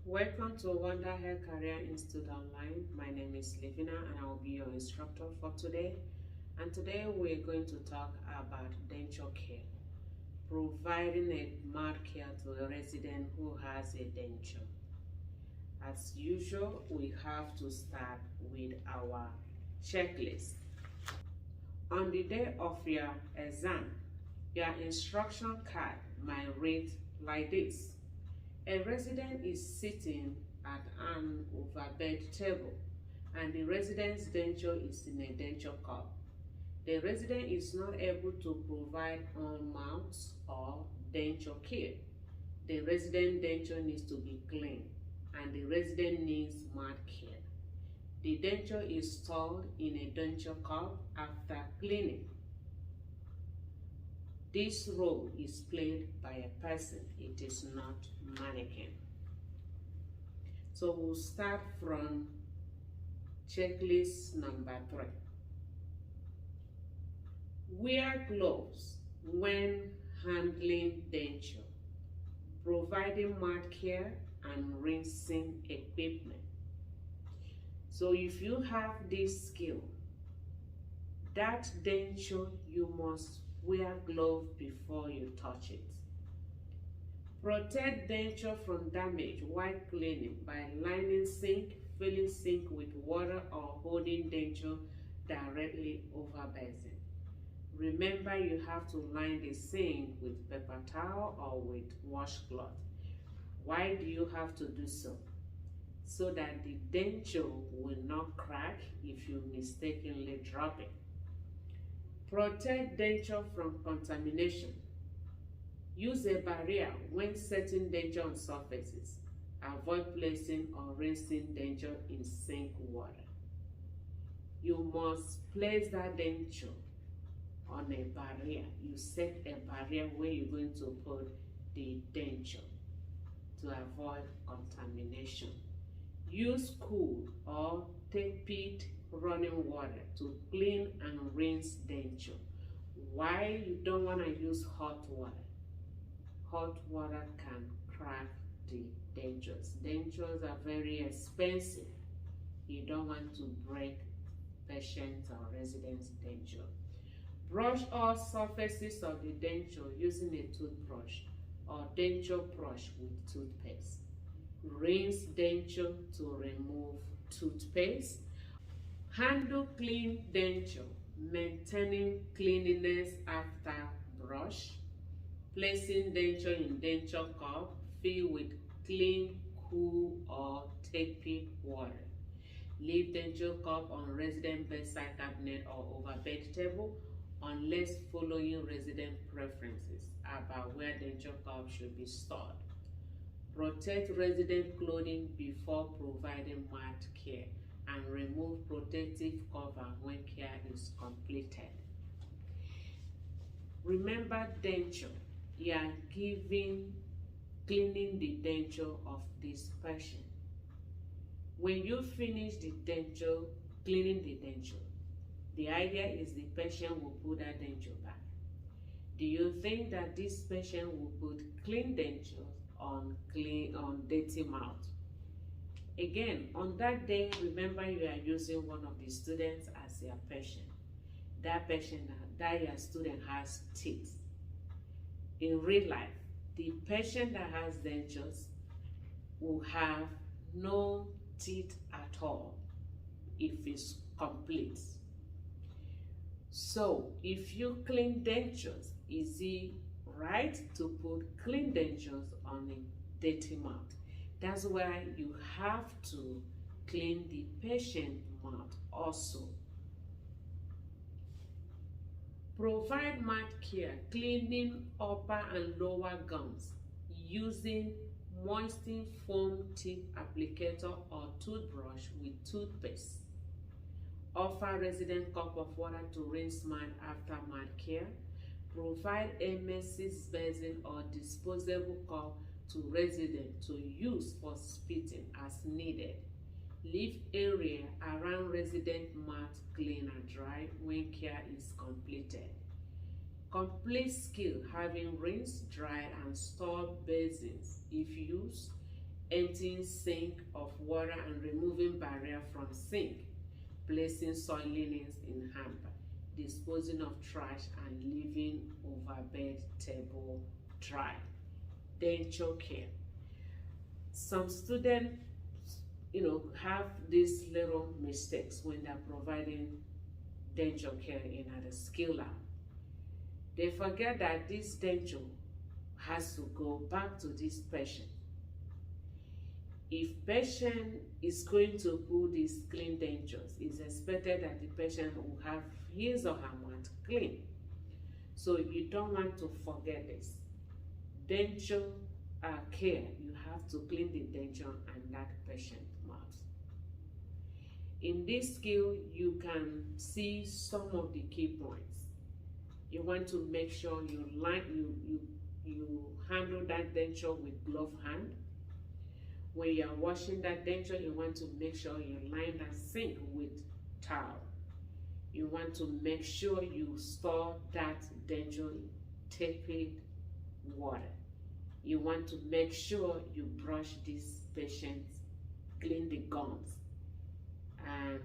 Welcome to Wonder Hair Career Institute Online. My name is Livina and I will be your instructor for today. And today we're going to talk about denture care, providing a mouth care to a resident who has a denture. As usual, we have to start with our checklist. On the day of your exam, your instruction card might read like this. A resident is sitting at an overbed table and the resident's denture is in a denture cup. The resident is not able to provide on-mouth or denture care. The resident denture needs to be cleaned and the resident needs mouth care. The denture is stored in a denture cup after cleaning. This role is played by a person, it is not mannequin. So we'll start from checklist number 3. Wear gloves when handling denture, providing mouth care and rinsing equipment. So if you have this skill, that denture you must wear gloves before you touch it. Protect denture from damage while cleaning by lining sink, filling sink with water or holding denture directly over basin. Remember, you have to line the sink with paper towel or with washcloth. Why do you have to do so? So that the denture will not crack if you mistakenly drop it. Protect denture from contamination. Use a barrier when setting denture on surfaces. Avoid placing or rinsing denture in sink water. You must place that denture on a barrier. You set a barrier where you're going to put the denture to avoid contamination. Use cool or tepid running water to clean and rinse denture. Why you don't want to use hot water? Hot water can crack the dentures. Dentures are very expensive. You don't want to break patients or residents' denture. Brush all surfaces of the denture using a toothbrush or denture brush with toothpaste. Rinse denture to remove toothpaste. Handle clean denture, maintaining cleanliness after brush. Placing denture in denture cup filled with clean, cool or tepid water. Leave denture cup on resident bedside cabinet or over bed table unless following resident preferences about where denture cup should be stored. Protect resident clothing before providing mouth care and remove protective cover when care is completed. Remember denture. You are cleaning the denture of this patient. When you finish the denture, cleaning the denture, the idea is the patient will put that denture back. Do you think that this patient will put clean denture on dirty mouth? Again, on that day, remember you are using one of the students as your patient. That your student has teeth. In real life, the patient that has dentures will have no teeth at all if it's complete. So, if you clean dentures, is it right to put clean dentures on a dirty mouth? That's why you have to clean the patient's mouth also. Provide mouth care, cleaning upper and lower gums using moistening foam tip applicator or toothbrush with toothpaste. Offer resident cup of water to rinse mouth after mouth care. Provide emesis basin or disposable cup to resident to use for spitting as needed. Leave area around resident mouth clean and dry when care is completed. Complete skill having rinsed, dried, and stored basins if used. emptying sink of water and removing barrier from sink, placing soil linens in hamper, disposing of trash and leaving overbed table dry. Denture care. Some students, have these little mistakes when they're providing denture care in the skill lab. They forget that this denture has to go back to this patient. If patient is going to put these clean dentures, it's expected that the patient will have his or her mouth clean. So you don't want to forget this. Denture care, you have to clean the denture and that patient's mouth. In this skill, you can see some of the key points. You want to make sure you handle that denture with glove hand. When you are washing that denture, you want to make sure you line that sink with towel. You want to make sure you store that denture in tepid water. You want to make sure you brush this patient, clean the gums. And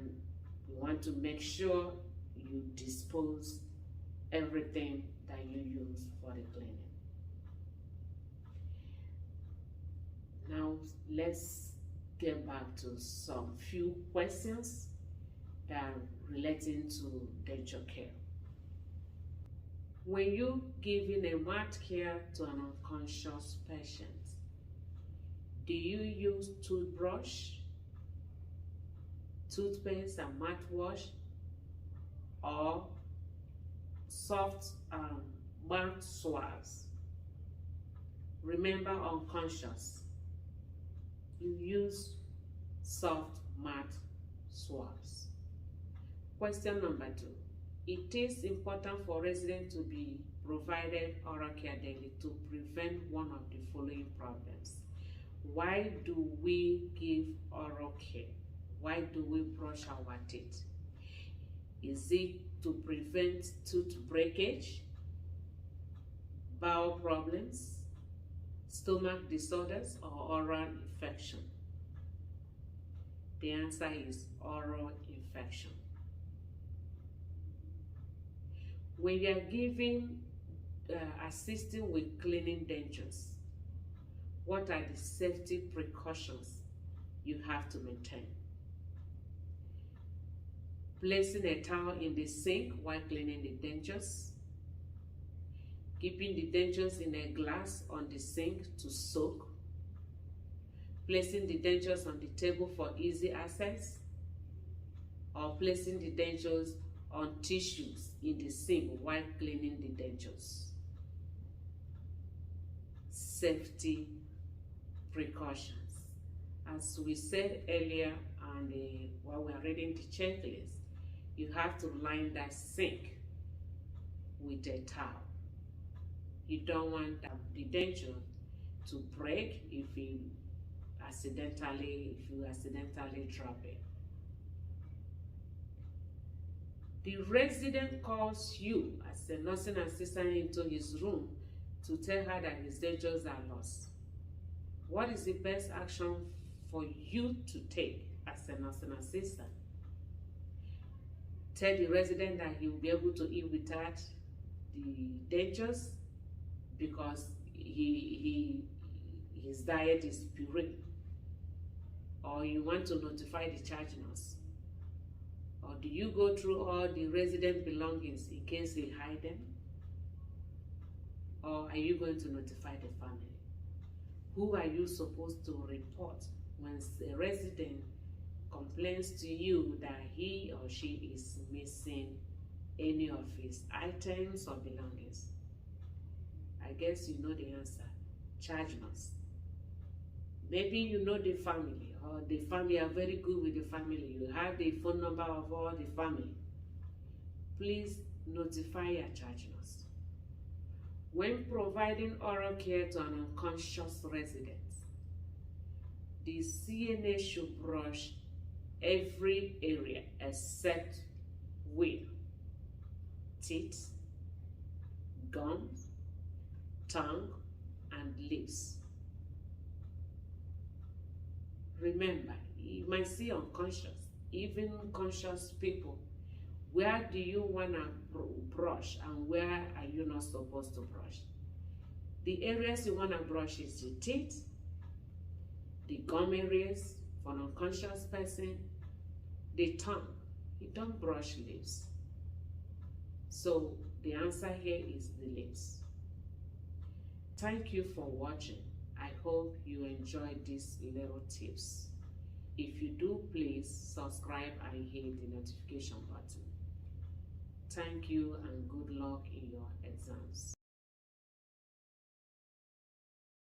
you want to make sure you dispose everything that you use for the cleaning. Now let's get back to some few questions that are relating to denture care. When you giving a mouth care to an unconscious patient, do you use toothbrush, toothpaste and mouthwash, or soft mouth swabs? Remember, unconscious, you use soft mouth swabs. Question number 2. It is important for residents to be provided oral care daily to prevent one of the following problems. Why do we give oral care? Why do we brush our teeth? Is it to prevent tooth breakage, bowel problems, stomach disorders, or oral infection? The answer is oral infection. When you are assisting with cleaning dentures, what are the safety precautions you have to maintain? Placing a towel in the sink while cleaning the dentures, keeping the dentures in a glass on the sink to soak, placing the dentures on the table for easy access, or placing the dentures on tissues in the sink while cleaning the dentures. Safety precautions. As we said earlier, and while we are reading the checklist, you have to line that sink with a towel. You don't want the denture to break if you accidentally drop it. The resident calls you as a nursing assistant into his room to tell her that his dentures are lost. What is the best action for you to take as a nursing assistant? Tell the resident that he will be able to eat without the dentures because his diet is puree. Or you want to notify the charge nurse? Or do you go through all the resident belongings in case they hide them? Or are you going to notify the family? Who are you supposed to report when a resident complains to you that he or she is missing any of his items or belongings? I guess you know the answer. Charge nurse. Maybe you know the family, or the family are very good with the family. You have the phone number of all the family. Please notify your charge nurse. When providing oral care to an unconscious resident, the CNA should brush every area except with teeth, gums, tongue, and lips. Remember, you might see unconscious, even conscious people. Where do you want to brush and where are you not supposed to brush? The areas you want to brush is the teeth, the gum areas for an unconscious person, the tongue. You don't brush lips. So the answer here is the lips. Thank you for watching. I hope you enjoyed these little tips. If you do, please subscribe and hit the notification button. Thank you and good luck in your exams.